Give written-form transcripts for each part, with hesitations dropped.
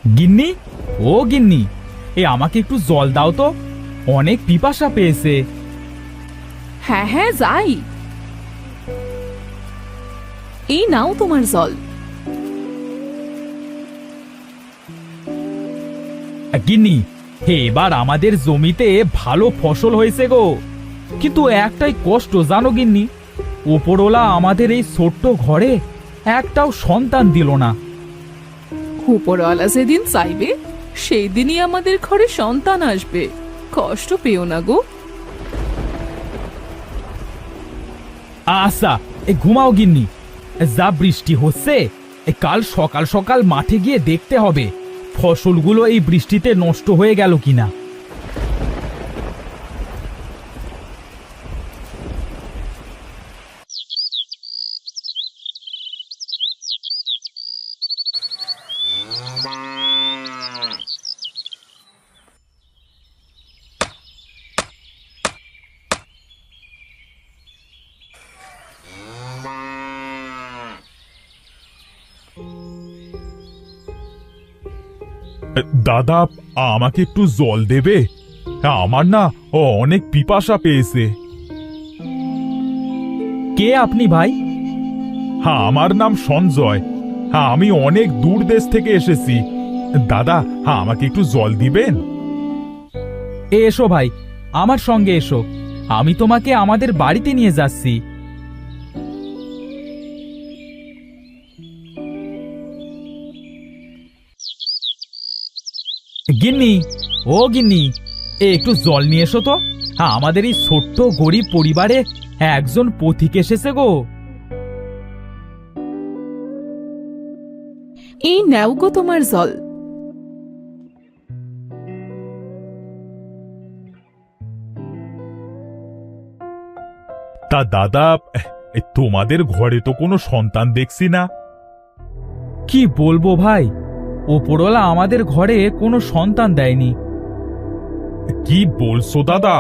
গিন্নি, ও গিন্নি, আমাকে একটু জল দাও তো, অনেক পিপাসা পেয়েছে। হ্যাঁ হ্যাঁ যাই, এই নাও তোমার জল। গিন্নি, এবার আমাদের জমিতে ভালো ফসল হয়েছে গো, কিন্তু একটাই কষ্ট জানো গিন্নি, ওপরওয়ালা আমাদের এই ছোট্ট ঘরে একটাও সন্তান দিল না। উপরওয়ালা যেদিন চাইবে সেই দিনই আমাদের ঘরে সন্তান আসবে, কষ্ট পেও না গো। আচ্ছা, ঘুমাও গিন্নি, যা বৃষ্টি হচ্ছে, কাল সকাল সকাল মাঠে গিয়ে দেখতে হবে ফসলগুলো এই বৃষ্টিতে নষ্ট হয়ে গেল কিনা। দাদা, আমাকে একটু জল দেবে? আমার না অনেক পিপাসা পেয়েছে। কে আপনি ভাই? আমার নাম সঞ্জয়। আমি অনেক দূর দেশ থেকে এসেছি। দাদা, আমাকে একটু জল দিবেন? এসো ভাই, আমার সঙ্গে এসো, আমি তোমাকে আমাদের বাড়িতে নিয়ে যাচ্ছি। গিন্নি, ও গিন্নি, একটু জল নিয়ে এসো তো, আমাদের এই ছোট্ট গরিব পরিবারে একজন পথিক এসেছে গো। এই নাও গো তোমার জল। তা দাদা, তোমাদের ঘরে তো কোনো সন্তান দেখছি না। কি বলবো ভাই, ওপরওয়ালা আমাদের ঘরে কোনো সন্তান দেয়নি। কি বলছো দাদা?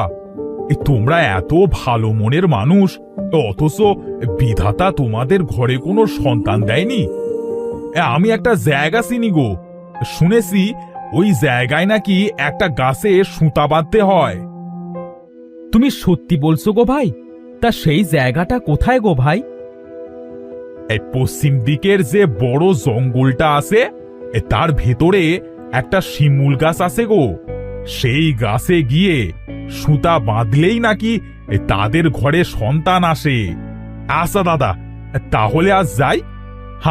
তোমরা এত ভালো মনের মানুষ, অথচ বিধাতা তোমাদের ঘরে কোনো সন্তান দেয়নি। আমি একটা জায়গা চিনি গো, শুনেছি ওই জায়গায় নাকি একটা গাছে সুতা বাঁধতে হয়। তুমি সত্যি বলছো গো ভাই? তা সেই জায়গাটা কোথায় গো ভাই? এই পশ্চিম দিকের যে বড় জঙ্গলটা আছে, তার ভেতরে একটা শিমুল গাছ আছে গো। সেই গাছে গিয়ে সুতা বাঁধলেই নাকি তাদের ঘরে সন্তান আসে। আচ্ছা দাদা, তাহলে আজ যাই,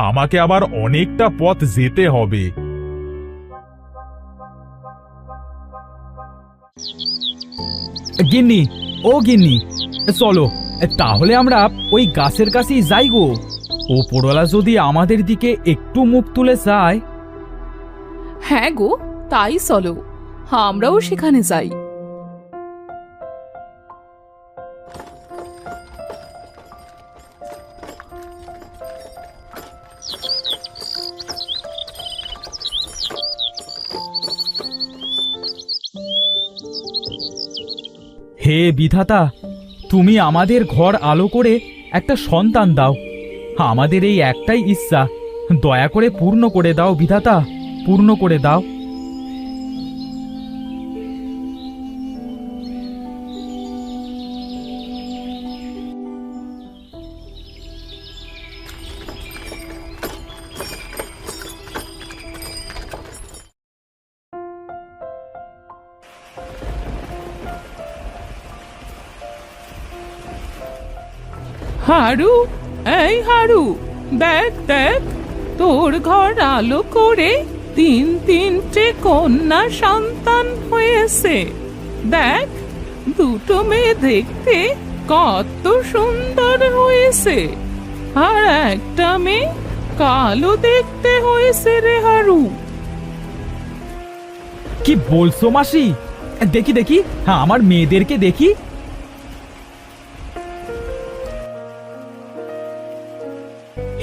আমাকে আবার অনেকটা পথ যেতে হবে। গিন্নি, ও গিন্নি, চলো তাহলে আমরা ওই গাছের কাছেই যাই গো, ওপরওয়ালা যদি আমাদের দিকে একটু মুখ তুলে চায়। হ্যাঁ গো, তাই চলো, আমরাও সেখানে যাই। হে বিধাতা, তুমি আমাদের ঘর আলো করে একটা সন্তান দাও, আমাদের এই একটাই ইচ্ছা, দয়া করে পূর্ণ করে দাও বিধাতা, পূর্ণ করে দাও। হারু, এই হারু, দেখ দেখ, তোর ঘর আলো করে তিনটে কন্যা সন্তান হয়েছে। দেখ, দুটো মেয়ে দেখতে কত সুন্দর হয়েছে, আর একটা মেয়ে কালো দেখতে হয়েছে রে হারু। কি বলছো মাসি? দেখি দেখি, আমার মেয়েদেরকে দেখি।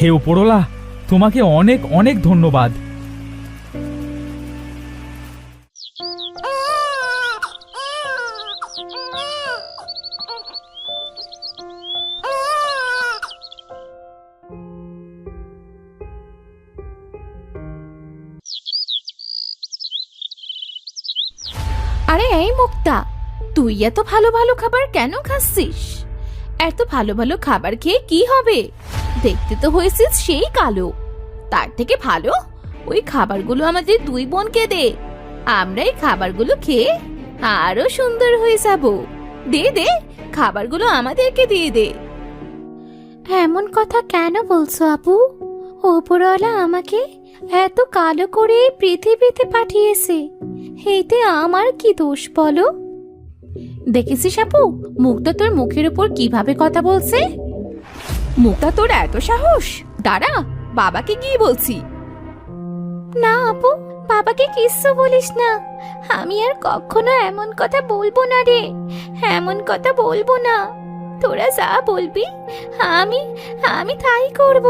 হে উপরওয়ালা, তোমাকে অনেক অনেক ধন্যবাদ। এই মুক্তা, তুই এত ভালো ভালো খাবার কেন খাচ্ছিস? এত ভালো ভালো খাবার খেয়ে কি হবে? দেখতে তো হয়েছিস সেই কালো। তার থেকে ভালো ওই খাবারগুলো আমাদের দুই বোনকে দে। আমরা এই খাবারগুলো খেয়ে আরো সুন্দর হয়ে যাব। দে দে, খাবারগুলো আমাদেরকে দিয়ে দে। এমন কথা কেন বলছো আপু? ওপরওয়ালা আমাকে এত কালো করে এই পৃথিবীতে পাঠিয়েছে, এতে আমার কি দোষ বলো? দেখেছিস আপু, মুক্তা তোর মুখের উপর কিভাবে কথা বলছে? মুক্তা, তোর এত সাহস? দাঁড়া, বাবাকে গিয়ে বলছি। না আপু, বাবাকে কিচ্ছু বলিস না। আমি আর কখনো এমন কথা বলবো না রে, এমন কথা বলবো না। তোরা যা বলবি আমি আমি তাই করব।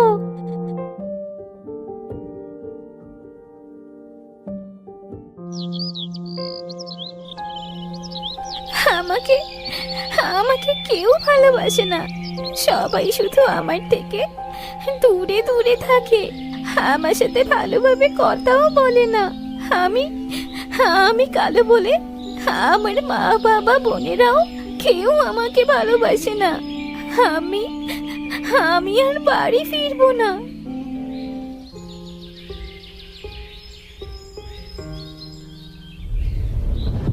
আমাকে আমাকে কেউ ভালোবাসে না, সবাই শুধু আমার থেকে দূরে দূরে থাকে, আমার সাথে ভালোভাবে কথাও বলে না। আমি আমি কালো বলে আমার মা বাবা বোনেরাও কেউ আমাকে ভালোবাসে না। আমি আমি আর বাড়ি ফিরবো না।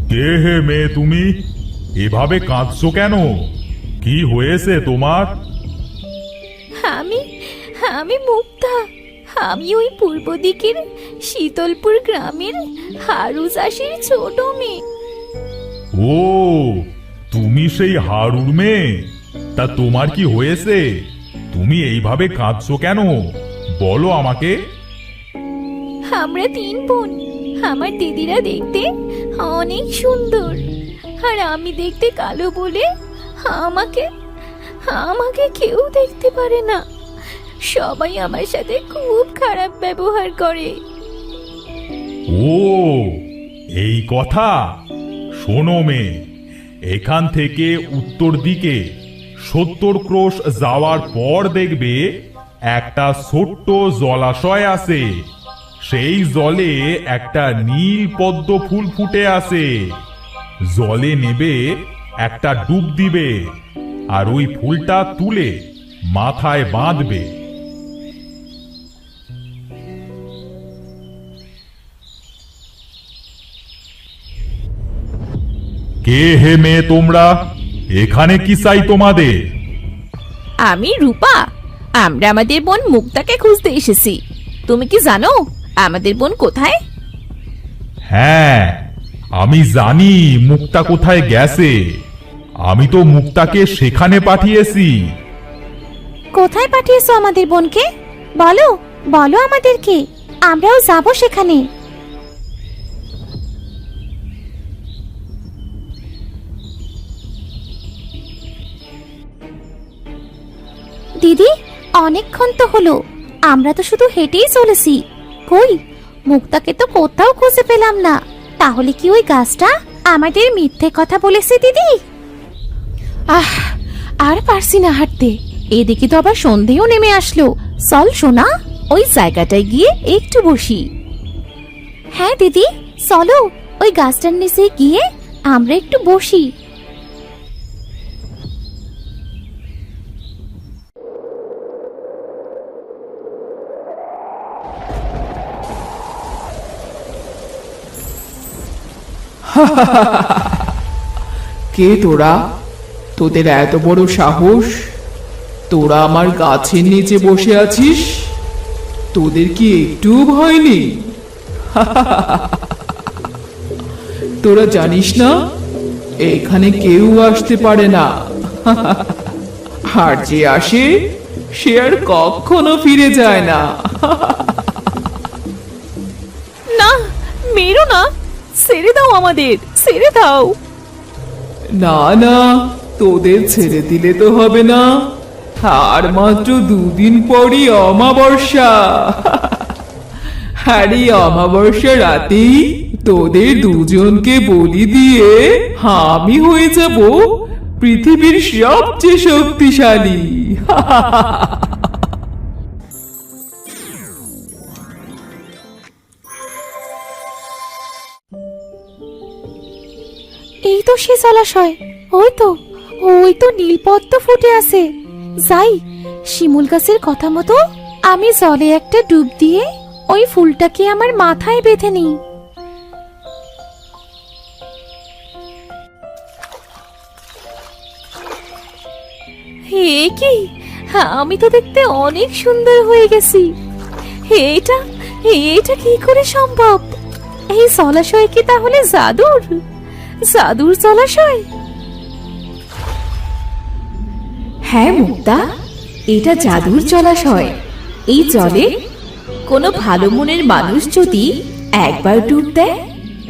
কে হে মেয়ে তুমি? এভাবে কাঁদছো কেন? কি হয়েছে তোমার? আমি আমি মুক্তা। আমি ওই পূর্ব দিকের শীতলপুর গ্রামের হারু চাষির ছোট মেয়ে। ও, তুমি সেই হারুর মেয়ে? তা তোমার কি হয়েছে? তুমি এইভাবে কাঁদছো কেন? বলো আমাকে। আমরা তিন বোন। আমার দিদিরা দেখতে অনেক সুন্দর, আর আমি দেখতে কালো বলে আমাকে আমাকে কেউ দেখতে পারে না। সবাই আমার সাথে খুব খারাপ ব্যবহার করে। ও, এই কথা। শোনো মেয়ে, এখান থেকে উত্তর দিকে 70 ক্রোশ যাওয়ার পর দেখবে একটা ছোট্ট জলাশয় আছে। সেই জলে একটা নীল পদ্ম ফুল ফুটে আছে। জলে নেবে একটা ডুব দিবে, আর ওই ফুলটা তুলে মাথায় বাঁধবে। কে হে মেয়ে তোমরা? এখানে কি চাই তোমাদের? আমি রূপা। আমরা আমাদের বোন মুক্তাকে খুঁজতে এসেছি। তুমি কি জানো আমাদের বোন কোথায়? হ্যাঁ, আমি জানি মুক্তা কোথায় গেছে। আমি তো মুক্তাকে সেখানে পাঠিয়েছি। কোথায় পাঠিয়েছো আমাদের বোনকে? বলো বলো আমাদেরকে, আমরাও যাব সেখানে। দিদি, অনেকক্ষণ তো হলো, আমরা তো শুধু হেঁটেই চলেছি। কই, মুক্তাকে তো কোথাও খুঁজে পেলাম না। তাহলে কি ওই গাছটা আমাদের মিথ্যে কথা বলেছে দিদি? আর পারছি না হাঁটতে। এদিকে তো আবার সন্ধেও নেমে আসলো। চল সোনা, ওই জায়গাটায় গিয়ে একটু বসি। হ্যাঁ দিদি, চলো ওই গাছটার নিচে গিয়ে আমরা একটু বসি। কে তোরা? তোদের এত বড় সাহস? তোরা আমার গাছের নিচে বসে আছিস? তোদের কি একটু ভয় নেই? তোরা জানিস না এখানে কেউ আসতে পারে না, আর যে আসে সে আর কখনো ফিরে যায় না। না, মেরো না, ছেড়ে দাও আমাদের, ছেড়ে দাও। না না, তোদের ছেড়ে দিলে তো হবে না। আর মাত্র 2 দিন পরই অমাবস্যা। আর এই অমাবস্যা রাতেই তোদের দুজনকে বলি দিয়ে আমি হয়ে যাব পৃথিবীর সবচেয়ে শক্তিশালী। সে জলাশয়, ওই তো নীলপদ্ম ফুটে আছে। যাই, শিমুল গাছের কথা মতো আমি জলে একটা ডুব দিয়ে ওই ফুলটাকে আমার মাথায় বেঁধে নিই। হে কি, আমি তো দেখতে অনেক সুন্দর হয়ে গেছি। এটা এটা কি করে সম্ভব? এই জলাশয় কি তাহলে জাদুর জলাশয়? হ্যাঁ মুক্তা, এটা জাদুর জলাশয়। এই জলে কোনো ভালো মনের মানুষ যদি একবার ডুব দেয়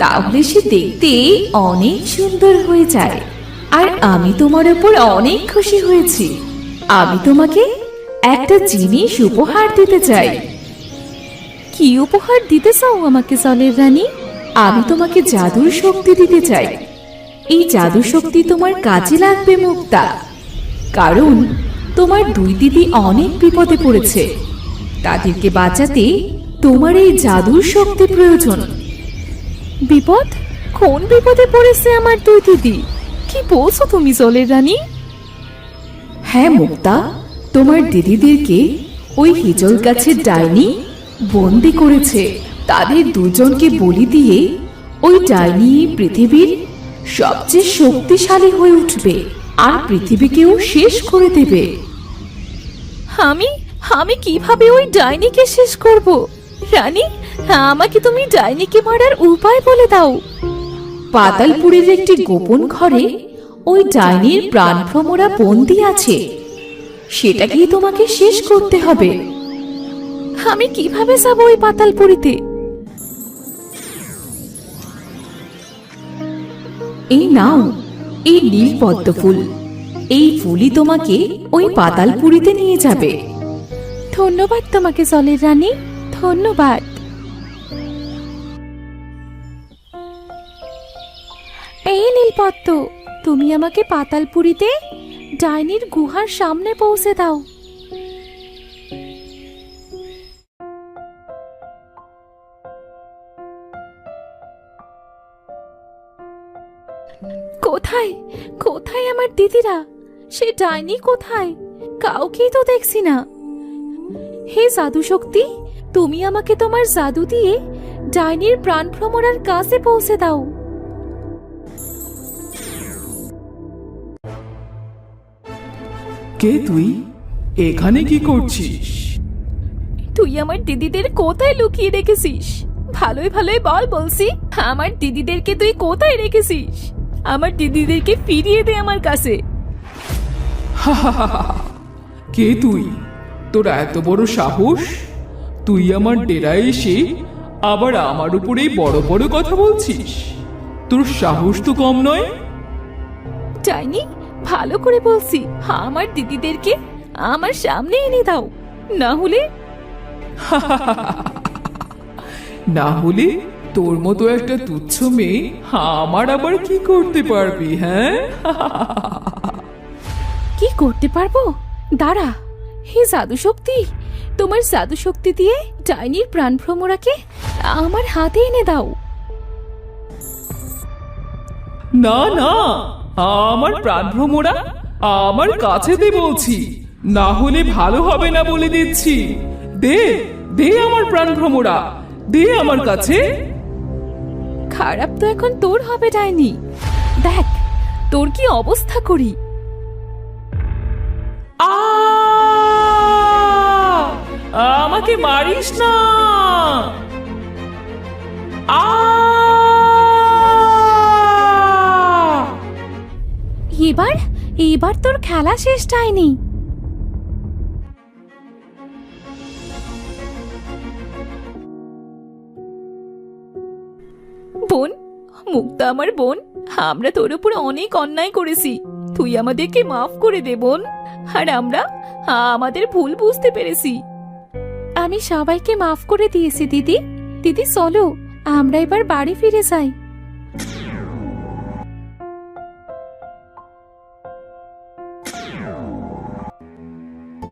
তাহলে সে দেখতে অনেক সুন্দর হয়ে যায়। আর আমি তোমার উপর অনেক খুশি হয়েছি। আমি তোমাকে একটা জিনিস উপহার দিতে চাই। কি উপহার দিতে চাও আমাকে জলের রানী? আমি তোমাকে জাদুর শক্তি দিতে চাই। এই জাদু শক্তি তোমার কাজে লাগবে মুক্তা, কারণ তোমার দুই দিদি অনেক বিপদে পড়েছে। তাদেরকে বাঁচাতে তোমার এই জাদুর শক্তি প্রয়োজন। বিপদ? কোন বিপদে পড়েছে আমার দুই দিদি? কি বলছো তুমি জলের রানী? হ্যাঁ মুক্তা, তোমার দিদিদেরকে ওই হিজল গাছের ডাইনি বন্দি করেছে। তাদের দুজনকে বলি দিয়ে ওই ডাইনি পৃথিবীর সবচেয়ে শক্তিশালী হয়ে উঠবে আর পৃথিবীকেও শেষ করে দেবে। আমি কিভাবে ওই ডাইনিকে শেষ করব? রানী, আমাকে তুমি ডাইনিকে মারার উপায় বলে দাও। পাতালপুরের একটি গোপন ঘরে ওই ডাইনির প্রাণভ্রমরা বন্দি আছে। সেটাকেই তোমাকে শেষ করতে হবে। আমি কিভাবে যাব ওই পাতালপুরীতে? এই নাও, এই নীলপদ্ম ফুল। এই ফুলই তোমাকে ওই পাতালপুরীতে নিয়ে যাবে। ধন্যবাদ তোমাকে জলের রানী, ধন্যবাদ। এই নীলপদ্ম, তুমি আমাকে পাতালপুরীতে ডাইনির গুহার সামনে পৌঁছে দাও। কোথায় কোথায় আমার দিদিরা? সে ডাইনি কোথায়? কাউকেই তো দেখছি না। হে জাদু শক্তি, তুমি আমাকে তোমার জাদু দিয়ে ডাইনির প্রাণভ্রমরার কাছে পৌঁছে দাও। কে তুই? এখানে কি করছিস? তুই আমার দিদিদের কোথায় লুকিয়ে রেখেছিস? ভালোই ভালোই বল বলছি, আমার দিদিদেরকে তুই কোথায় রেখেছিস? আমার দিদিদেরকে ফিরিয়ে দে আমার কাছে। কে তুই? তোর এত বড় সাহস? তুই আমার ডেরায় এসে আবার আমার উপরেই বড় বড় কথা বলছিস? তোর সাহস তো কম নয়। ডাইনি, ভালো করে বলছি, আমার দিদিদেরকে আমার সামনে এনে দাও, না হলে তোর মতো একটা তুচ্ছ মেয়ে আমার আবার কি করতে পারবি? হ্যাঁ, কি করতে পারবো? দাঁড়া, হে জাদু শক্তি, তোমার জাদু শক্তি দিয়ে ডাইনির প্রাণভ্রমরাকে আমার হাতে এনে দাও। না না, আমার প্রাণভ্রমরা আমার কাছে দে বলছি, না হলে ভালো হবে না বলে দিচ্ছি। দে দে আমার প্রাণভ্রমরা, দে আমার কাছে। খারাপ তো এখন তোর হবে ডাইনি, দেখ তোর কি অবস্থা করি। আমাকে মারিস না। এবার তোর খেলা শেষ ডাইনি। বোন, মুক্তা আমার বোন, আমরা তোর উপর অনেক অন্যায় করেছি, তুই আমাদেরকে মাফ করে দে বোন। আর আমরা আমাদের ভুল বুঝতে পেরেছি। আমি সবাইকে মাফ করে দিয়েছি দিদি। দিদি চলো, আমরা এবার বাড়ি ফিরে যাই।